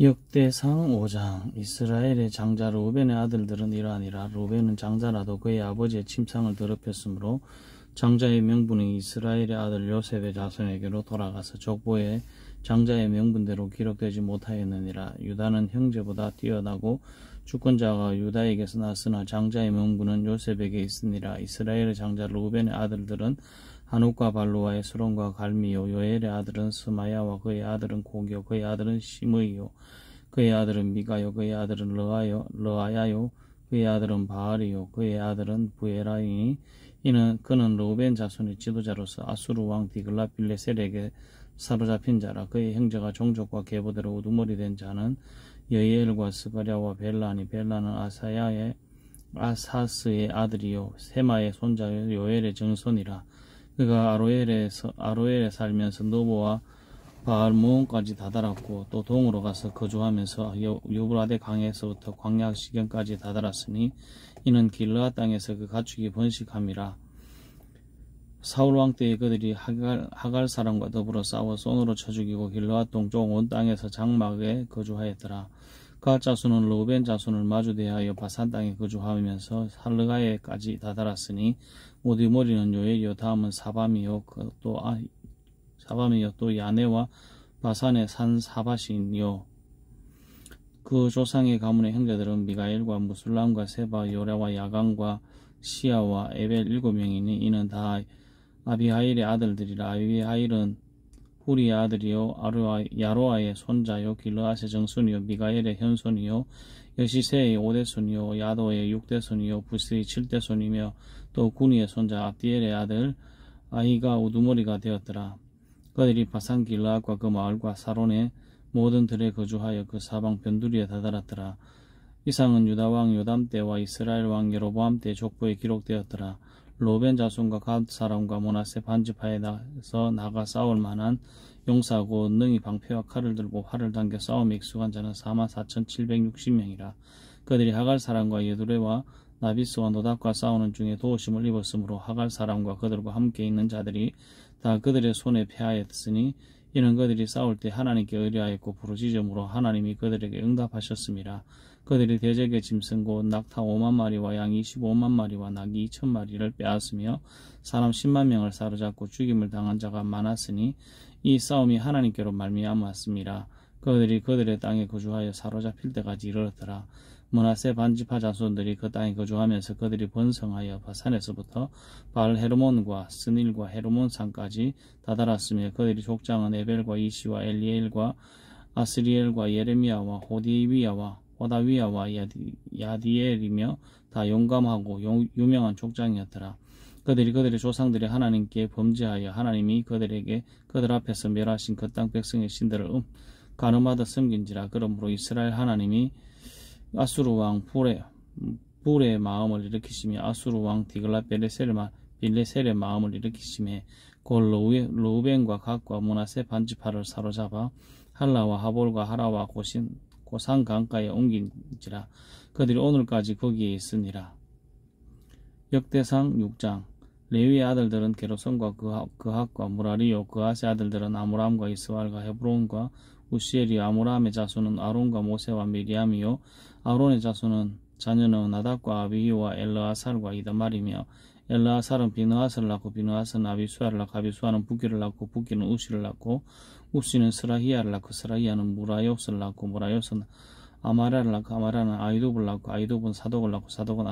역대상 5장. 이스라엘의 장자 르우벤의 아들들은 이러하니라. 르우벤은 장자라도 그의 아버지의 침상을 더럽혔으므로 장자의 명분이 이스라엘의 아들 요셉의 자손에게로 돌아가서 족보에 장자의 명분대로 기록되지 못하였느니라. 유다는 형제보다 뛰어나고 주권자가 유다에게서 났으나 장자의 명분은 요셉에게 있으니라. 이스라엘의 장자 르우벤의 아들들은 한욱과 발루와 에스론과 갈미요. 요엘의 아들은 스마야와 그의 아들은 고교, 그의 아들은 시므이요, 그의 아들은 미가요, 그의 아들은 르아야요, 그의 아들은 바알이요, 그의 아들은 부에라이니. 그는 르우벤 자손의 지도자로서 아수르 왕 디글랏빌레셀에게 사로잡힌 자라. 그의 형제가 종족과 계보대로 우두머리 된 자는 여이엘과 스가랴와 벨라니. 벨라는 아사스의 아들이요 세마의 손자요 요엘의 정손이라. 그가 아로엘에 살면서 노보와 바알모온까지 다다랐고 또 동으로 가서 거주하면서 유브라데 강에서부터 광야 시경까지 다다랐으니 이는 길르앗 땅에서 그 가축이 번식함이라. 사울 왕 때에 그들이 하갈 사람과 더불어 싸워 손으로 쳐 죽이고 길르앗 동쪽 온 땅에서 장막에 거주하였더라. 갓 자손은 르우벤 자손을 마주대하여 바산 땅에 거주하면서 살르가에까지 다다랐으니 우두머리는 요엘이요 다음은 사밤이요 또 야네와 바산의 산 사바신이요. 그 조상의 가문의 형제들은 미가엘과 무술람과 세바 요라와 야간과 시아와 에벨 7명이니 이는 다 아비하일의 아들들이라. 아비하일은 후리의 아들이요 야로아의 손자요 길르앗의 정손이요 미가엘의 현손이요 여시세의 5대손이요 야도의 6대손이요 부스의 7대손이며 또 구니의 손자 압디엘의 아들 아히가 우두머리가 되었더라. 그들이 바산 길르앗과 그 마을과 사론의 모든 들에 거주하여 그 사방 변두리에 다다랐더라. 이상은 유다왕 요담 때와 이스라엘 왕 여로보암 때 족보에 기록되었더라. 르우벤 자손과 갓 사람과 므낫세 반지파에서 나가 싸울 만한 용사고 능히 방패와 칼을 들고 활을 당겨 싸움에 익숙한 자는 44,760명이라. 그들이 하갈 사람과 예두레와 나비스와 노답과 싸우는 중에 도우심을 입었으므로 하갈 사람과 그들과 함께 있는 자들이 다 그들의 손에 패하였으니 이는 그들이 싸울 때 하나님께 의뢰하였고 부르짖음으로 하나님이 그들에게 응답하셨습니다. 그들이 대적의 짐승 곧 낙타 5만 마리와 양 25만 마리와 낙이 2천 마리를 빼앗으며 사람 10만 명을 사로잡고 죽임을 당한 자가 많았으니 이 싸움이 하나님께로 말미암았습니다. 그들이 그들의 땅에 거주하여 사로잡힐 때까지 이르렀더라. 므낫세 반지파 자손들이 그 땅에 거주하면서 그들이 번성하여 바산에서부터 바알헤르몬과 스닐과 헤르몬 산까지 다다랐으며 그들이 족장은 에벨과 이시와 엘리엘과 아스리엘과 예레미야와 호디위야와 호다위야와 야디엘이며 다 용감하고 유명한 족장이었더라. 그들이 그들의 조상들이 하나님께 범죄하여 하나님이 그들 앞에서 멸하신 그 땅 백성의 신들을 가늠하듯 섬긴지라. 그러므로 이스라엘 하나님이 아수르 왕 불의 마음을 일으키시며 아수르 왕 디글랏빌레셀의 마음을 일으키시며 곧 르우벤과 갓과 므낫세 반지파를 사로잡아 할라와 하볼과 하라와 고산 강가에 옮긴지라. 그들이 오늘까지 거기에 있으니라. 역대상 6장. 레위의 아들들은 게르손과 그핫과 무라리요. 그핫의 아들들은 아므람과 이스왈과 헤브론과 우시엘이. 아므람의 자손은 아론과 모세와 미리암이요. 아론의 자녀는 나답과 아비히와 엘르아살과 이다말이며 엘르아살은 비느하스를 낳고 비느하스는 아비수아를 낳고 아비수아는 부기를 낳고 부기는 우시를 낳고 우시는 스라히야를 낳고 스라히야는 무라요스를 낳고 무라요스는 아마라를 낳고 아마라는 아이돔을 낳고 아이돔은 사독을 낳고 사독은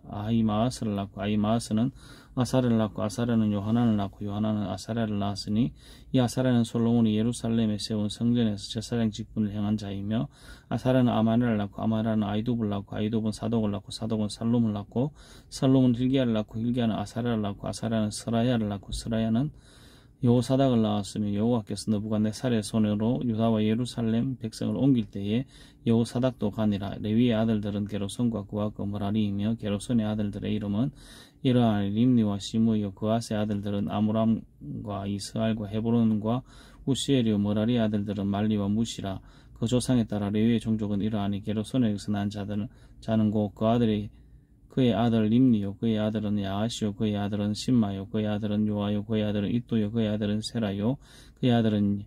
아히마아스를 낳고 아히마아스는 아사를 낳고 아사라는 요하난을 낳고 요하난은 아사랴를 낳았으니 이 아사랴는 솔로몬이 예루살렘에 세운 성전에서 제사장 직분을 행한 자이며 아사랴는 아마라를 낳고 아마라는 아이돔을 낳고 아이돔은 사독을 낳고 사독은 살롬을 낳고 살롬은 hil기야를 낳고 hil기야는 아사랴를 낳고 아사랴는 스라야를 낳고 스라야는 여호사닥을 낳았으며 여호와께서 느부갓네살의 손으로 유다와 예루살렘 백성을 옮길 때에 여호사닥도 가니라. 레위의 아들들은 게르손과 그핫과 무라리이며 게르손의 아들들의 이름은 이러하니 림니와 시므이요. 그핫의 아들들은 아므람과 이스알과 헤브론과 우시엘이요. 무라리의 아들들은 말리와 무시라. 그 조상에 따라 레위의 종족은 이러하니 게르손에게서 난 자는 곧 그의 아들 림니요. 그의 아들은 야아시요. 그의 아들은 심마요. 그의 아들은 요아요. 그의 아들은 이또요. 그의 아들은 세라요. 그의 아들은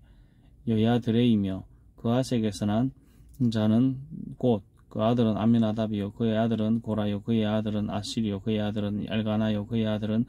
여야드레이며 그핫에게서 난 자는 곧 그 아들은 암미나답이요 그의 아들은 고라요 그의 아들은 아실이요 그의 아들은 엘가나요 그의 아들은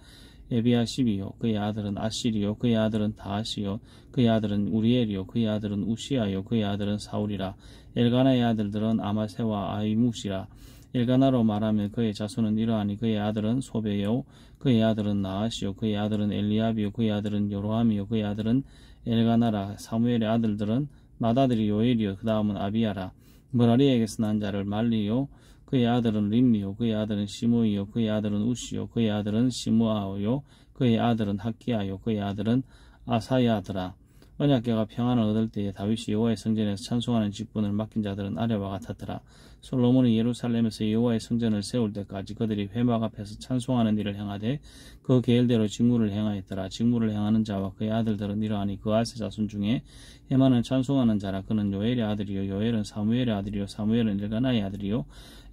에비아십이요 그의 아들은 아실이요 그의 아들은 다하시요 그의 아들은 우리엘이요 그의 아들은 우시아요 그의 아들은 사울이라. 엘가나의 아들들은 아마세와 아이무시라. 엘가나로 말하면 그의 자손은 이러하니 그의 아들은 소베요 그의 아들은 나하시요 그의 아들은 엘리압이요 그의 아들은 요로함이요 그의 아들은 엘가나라. 사무엘의 아들들은 맏아들이 요엘이요 그 다음은 아비야라. 머라리에게서 난 자를 말리요 그의 아들은 림리요 그의 아들은 시므이요 그의 아들은 우시요 그의 아들은 시므아요 그의 아들은 학기야요 그의 아들은 아사야더라. 언약궤가 평안을 얻을 때에 다윗이 여호와의 성전에서 찬송하는 직분을 맡긴 자들은 아래와 같았더라. 솔로몬이 예루살렘에서 여호와의 성전을 세울 때까지 그들이 회막 앞에서 찬송하는 일을 행하되 그 계율대로 직무를 행하였더라. 직무를 행하는 자와 그의 아들들은 이러하니 그 아세 자손 중에 헤만은 찬송하는 자라. 그는 요엘의 아들이요 요엘은 사무엘의 아들이요 사무엘은 엘가나의 아들이요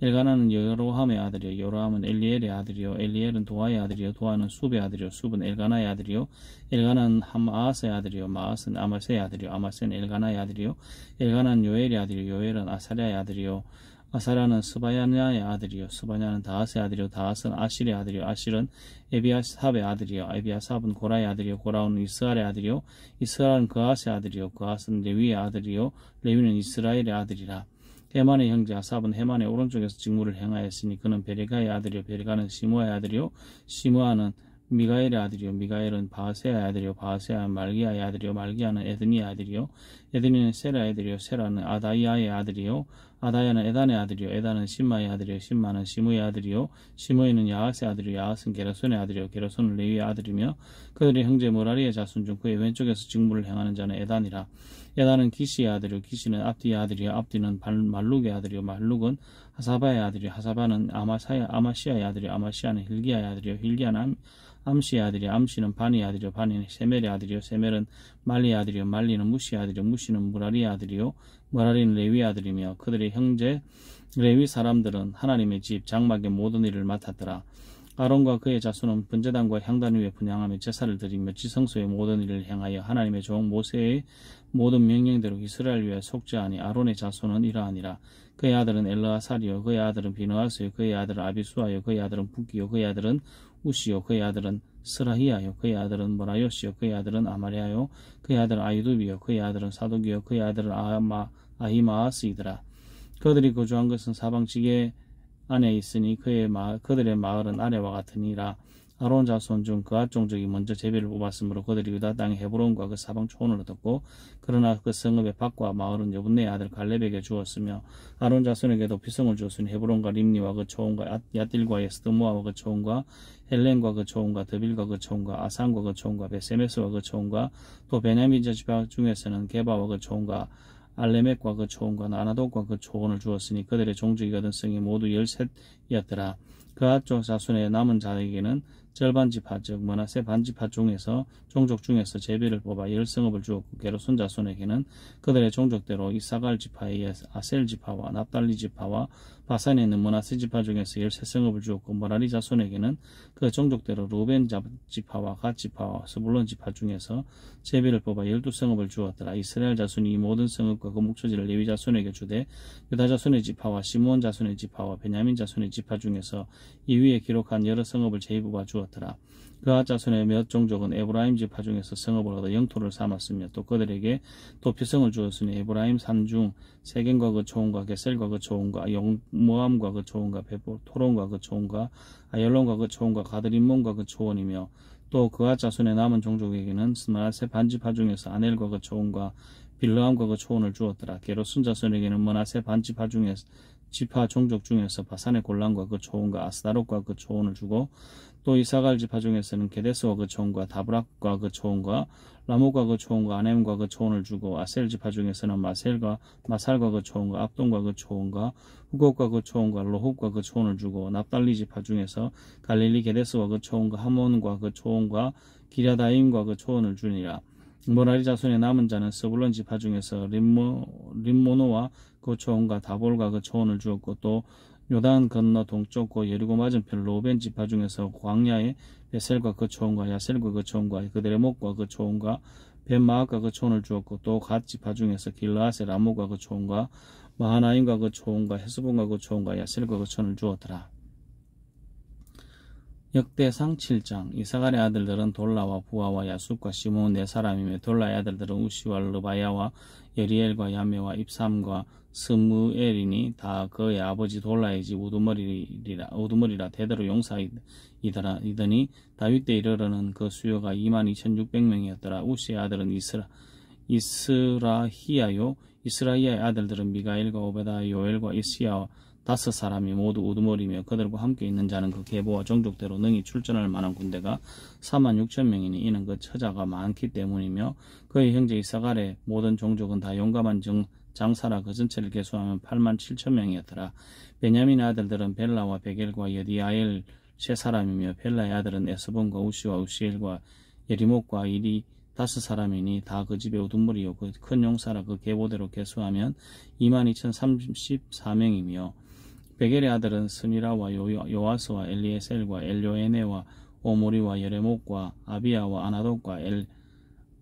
엘가나는 여로함의 아들이요 여로함은 엘리엘의 아들이요 엘리엘은 도아의 아들이요 도아는 숲의 아들이요 숲은 엘가나의 아들이요 엘가나는 마아스의 아들이요 마아스는 아마세의 아들이요 아마세는 엘가나의 아들이요 엘가나는 요엘의 아들이요 요엘은 아사랴의 아들이요 아사랴는 스바냐의 아들이요 스바냐는 다하스의 아들이요 다하스는 아실의 아들이요 아실은 에비아삽의 아들이요 에비아삽은 고라의 아들이요 고라는 이스알의 아들이요 이스알은 그아스의 아들이요 그아스는 레위의 아들이요 레위는 이스라엘의 아들이라. 헤만의 형제 아삽은 헤만의 오른쪽에서 직무를 행하였으니 그는 베레가의 아들이요 베레가는 시므아의 아들이요 시므아는 미가엘의 아들이요 미가엘은 바하세의 아들이요 바하세아는 말기야의 아들이요 말기야는 에드니의 아들이요 에드니는 세라의 아들이요 세라는 아다이아의 아들이요 아다야는 에단의 아들이요 에단은 심마의 아들이요 심마는 시므의 아들이요 시므이는 야하스의 아들이요 야하스는 게르손의 아들이요 게르손은 레위의 아들이며 그들의 형제 모라리의 자손 중 그의 왼쪽에서 직무를 행하는 자는 에단이라. 에단은 기시의 아들이요 기시는 압디의 아들이요 압디는 말룩의 아들이요 말룩은 하사바의 아들이요 하사바는 아마시아의 아들이요 아마시아는 hil기야의 아들이요 hil기야는 암시의 아들이요 암시는 바니의 아들이요 바니는 세멜의 아들이요 세멜은 말리의 아들이요 말리는 무시의 아들이요 무시는 무라리의 아들이요 무라리는 레위의 아들이며 그들의 형제 레위 사람들은 하나님의 집 장막의 모든 일을 맡았더라. 아론과 그의 자손은 번제단과 향단 위에 분향하며 제사를 드리며 지성소의 모든 일을 행하여 하나님의 종 모세의 모든 명령대로 이스라엘 위에 속죄하니 아론의 자손은 이러하니라. 그의 아들은 엘르아살이요 그의 아들은 비느하스요 그의 아들은 아비수아요 그의 아들은 북기요 그의 아들은 우시요 그의 아들은 스라히야요 그의 아들은 모라요시요 그의 아들은 아마리아요 그의 아들은 아이두비요 그의 아들은 사독이요 그의 아들은 아히마아스이더라. 그들이 거주한 것은 사방지게 안에 있으니 그들의 마을은 아래와 같으니라. 아론 자손 중 그앗 종족이 먼저 제비를 뽑았으므로 그들이 유다 땅의 헤브론과 그 사방 초원을 얻었고 그러나 그 성읍의 밭과 마을은 여분네의 아들 갈렙에게 주었으며 아론 자손에게도 피성을 주었으니 헤브론과 림니와 그 초원과 야딜과 예스드모아와 그 초원과 헬렌과 그 초원과 드빌과 그 초원과 아산과 그 초원과 베세메스와 그 초원과 또 베냐민 지파 중에서는 게바와 그 초원과 알레멕과 그 초원과 나나독과 그 초원을 주었으니 그들의 종족이 얻은 성이 모두 13이었더라. 그앗 자손의 남은 자에게는 절반지파 즉 므낫세 반지파 중에서 종족 중에서 제비를 뽑아 10성읍을 주었고 게르손 자손에게는 그들의 종족대로 이사갈 지파의 아셀 지파와 납달리 지파와 바산에 있는 므낫세 지파 중에서 13성읍을 주었고 머라리 자손에게는 그 종족대로 루벤 지파와 갓 지파와 스불론 지파 중에서 제비를 뽑아 12성읍을 주었더라. 이스라엘 자손이 이 모든 성읍과 그 묵초지를 레위 자손에게 주되 유다 자손의 지파와 시므온 자손의 지파와 베냐민 자손의 지파 중에서 이 위에 기록한 여러 성읍을 제비뽑아 주었더라. 그앗 자손의 몇 종족은 에브라임 지파 중에서 성읍을 얻어 영토를 삼았으며 또 그들에게 도피성을 주었으니 에브라임 산중 세겐과 그 초원과 게셀과 그 초원과 모함과 그 초원과 토론과 그 초원과 아열론과 그 초원과 가드림몬과 그 초원이며 또 그앗 자손의 남은 종족에게는 스마세 반지파 중에서 아넬과 그 초원과 빌르함과 그 초원을 주었더라. 게르손 자손에게는 머나세 반지파 중에서 지파 종족 중에서 바산의 골란과 그 초원과 아스다롯과 그 초원을 주고 또 이사갈 지파 중에서는 게데스와 그 초원과 다브락과 그 초원과 라모과 그 초원과 아넴과 그 초원을 주고 아셀 지파 중에서는 마살과 그 초원과 압돈과 그 초원과 후곡과 그 초원과 로홉과 그 초원을 주고 납달리 지파 중에서 갈릴리 게데스와 그 초원과 하몬과 그 초원과 기랴다임과 그 초원을 주니라. 모라리 자손의 남은 자는 스불론 지파 중에서 림모노와 그 초원과 다볼과 그 초원을 주었고 또 요단 건너 동쪽과 여리고 맞은편 로벤 지파 중에서 광야의 베셀과 그 초원과 야셀과 그 초원과 그들의 목과 그 초원과 벤마악과 그 초원을 주었고 또 갓 지파 중에서 길라앗의 라모과 그 초원과 마하나임과 그 초원과 헤스본과 그 초원과 야셀과 그 촌을 주었더라. 역대상 7장. 이사갈의 아들들은 돌라와 부하와 야숲과 시몬 네 사람이며 돌라의 아들들은 우시와 르바야와 여리엘과 야메와 입삼과 스무엘이니 다 그의 아버지 돌라의 집 우두머리라 대대로 용사이더라. 이더니 다윗 때 이르러는 그 수요가 22,600명이었더라. 우시의 아들은 이스라히야요. 이스라히야의 아들들은 미가엘과 오베다 요엘과 이시야와 5사람이 모두 우두머리며 그들과 함께 있는 자는 그 계보와 종족대로 능히 출전할 만한 군대가 46,000명이니 이는 그 처자가 많기 때문이며 그의 형제 이사갈의 모든 종족은 다 용감한 장사라 그 전체를 계수하면 87,000명이었더라. 베냐민의 아들들은 벨라와 베겔과 여디아엘 세 사람이며 벨라의 아들은 에스본과 우시와 우시엘과 예리목과 일이 5사람이니 다 그 집의 우두머리요 그 큰 용사라 그 계보대로 계수하면 22,034명이며 베겔의 아들은 스미라와 요아스와 엘리에셀과 엘요에네와 오모리와 여레목과 아비야와 아나독과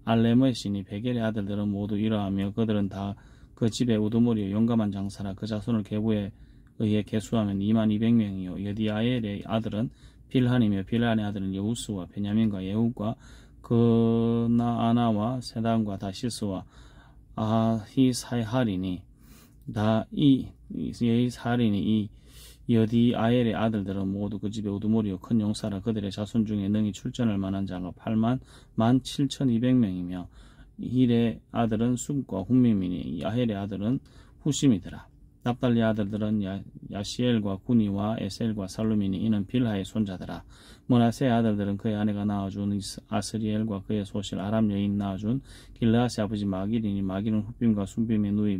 알레므시니 베겔의 아들들은 모두 이러하며 그들은 다 그 집의 우두머리요 용감한 장사라 그 자손을 계보에 의해 계수하면 22,200명이요 여디아엘의 아들은 빌한이며 빌한의 아들은 여우스와 베냐민과 예후과 그나아나와 세단과 다시스와 아히사할이니 이 여디아엘의 아들들은 모두 그 집의 우두머리요 큰 용사라 그들의 자손 중에 능히 출전할 만한 자가 87,200명이며 힐의 아들은 숨과 훈밈이니 야헬의 아들은 후심이더라. 납달리 아들들은 야시엘과 구니와 에셀과 살루미니 이는 빌하의 손자더라. 므나세의 아들들은 그의 아내가 낳아준 아스리엘과 그의 소실 아람 여인 낳아준 길르앗의 아버지 마길이니 마길은 훗빔과 순빔의 누이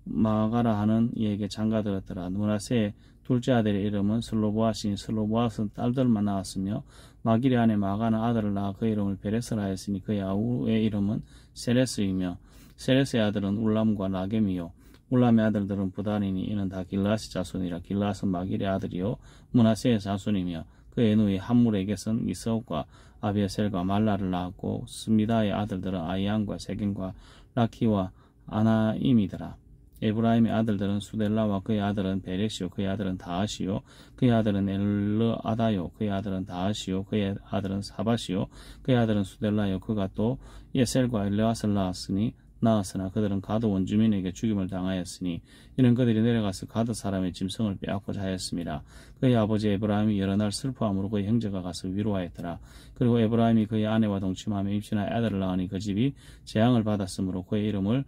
마가라 하는 이에게 장가들었더라. 므나세의 둘째 아들의 이름은 슬로보아시니 슬로보아스는 딸들만 낳았으며 마길의 아내 마가는 아들을 낳아 그 이름을 베레스라 하였으니 그의 아우의 이름은 세레스이며 세레스의 아들은 울람과 라겜이요 울람의 아들들은 부다니니 이는 다 길르앗의 자손이라. 길르앗은 마길의 아들이요 므나세의 자손이며 그의 누이 함물에게선 이스옥과 아비에셀과 말라를 낳았고 스미다의 아들들은 아이안과 세겐과 라키와 아나임이더라. 에브라임의 아들들은 수델라와 그의 아들은 베레시요 그의 아들은 다하시요 그의 아들은 엘르아다요 그의 아들은 다하시요 그의 아들은 사바시요 그의 아들은 수델라요 그가 또 예셀과 엘르앗을 낳았으나 그들은 가드 원주민에게 죽임을 당하였으니 이는 그들이 내려가서 가드 사람의 짐승을 빼앗고자 하였습니다. 그의 아버지 에브라임이 여러 날 슬퍼함으로 그의 형제가 가서 위로하였더라. 그리고 에브라임이 그의 아내와 동침하며 입신하여 아들을 낳으니 그 집이 재앙을 받았으므로 그의 이름을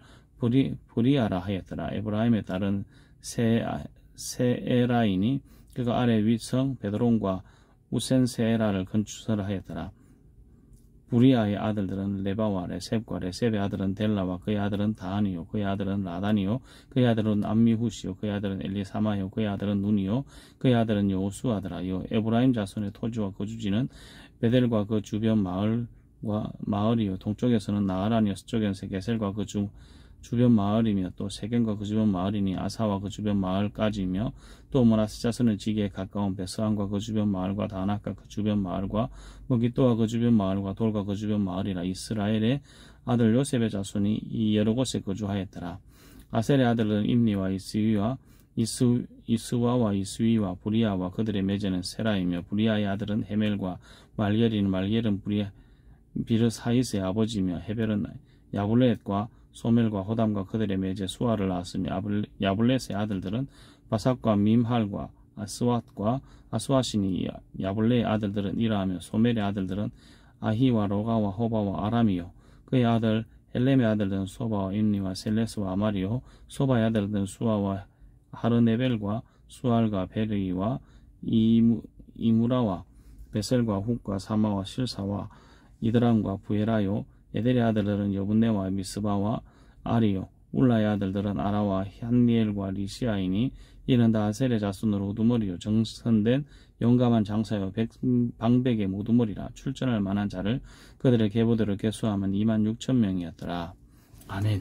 브리아라 하였더라. 에브라임의 딸은 세에라이니 그가 아래 윗성 베드론과 우센세에라를 건축설을 하였더라. 브리아의 아들들은 레바와 레셉과 레셉의 아들은 델라와 그의 아들은 다하니요 그의 아들은 라다니요 그의 아들은 암미후시요 그의 아들은 엘리사마요 그의 아들은 눈이요 그의 아들은 여호수아더라. 에브라임 자손의 토지와 거주지는 베델과 그 주변 마을이요 동쪽에서는 나아라니요 서쪽에는 게셀과 그 주변 마을이며 또 세겜과 그 주변 마을이니 아사와 그 주변 마을까지이며 또 므나세 자손의 지기에 가까운 베스안과 그 주변 마을과 다낙과 그 주변 마을과 무기또와 그 주변 마을과 돌과 그 주변 마을이라. 이스라엘의 아들 요셉의 자손이 이 여러 곳에 거주하였더라. 아셀의 아들은 임리와 이스와와 이스위와 부리아와 그들의 매제는 세라이며 부리아의 아들은 헤멜과 말겔이니 말겔은 비르사이스의 아버지며 헤벨은 야블렛과 소멜과 호담과 그들의 매제 수아를 낳았으며 야블렛의 아들들은 바삭과 밈할과 아스왓이니 야블렛의 아들들은 이라하며 소멜의 아들들은 아히와 로가와 호바와 아람이요 그의 아들 헬렘의 아들들은 소바와 임니와 셀레스와 아마리요 소바의 아들들은 수아와 하르네벨과 수알과 베르이와 이무라와 베셀과 훅과 사마와 실사와 이드람과 부에라요 에델의 아들들은 여분네와 미스바와 아리요 울라의 아들들은 아라와 한니엘과 리시아이니 이는 다 아셀의 자손으로 우두머리요 정선된 용감한 장사요 방백의 우두머리라. 출전할 만한 자를 그들의 계보대로 계수하면 26,000명이었더라. 아멘.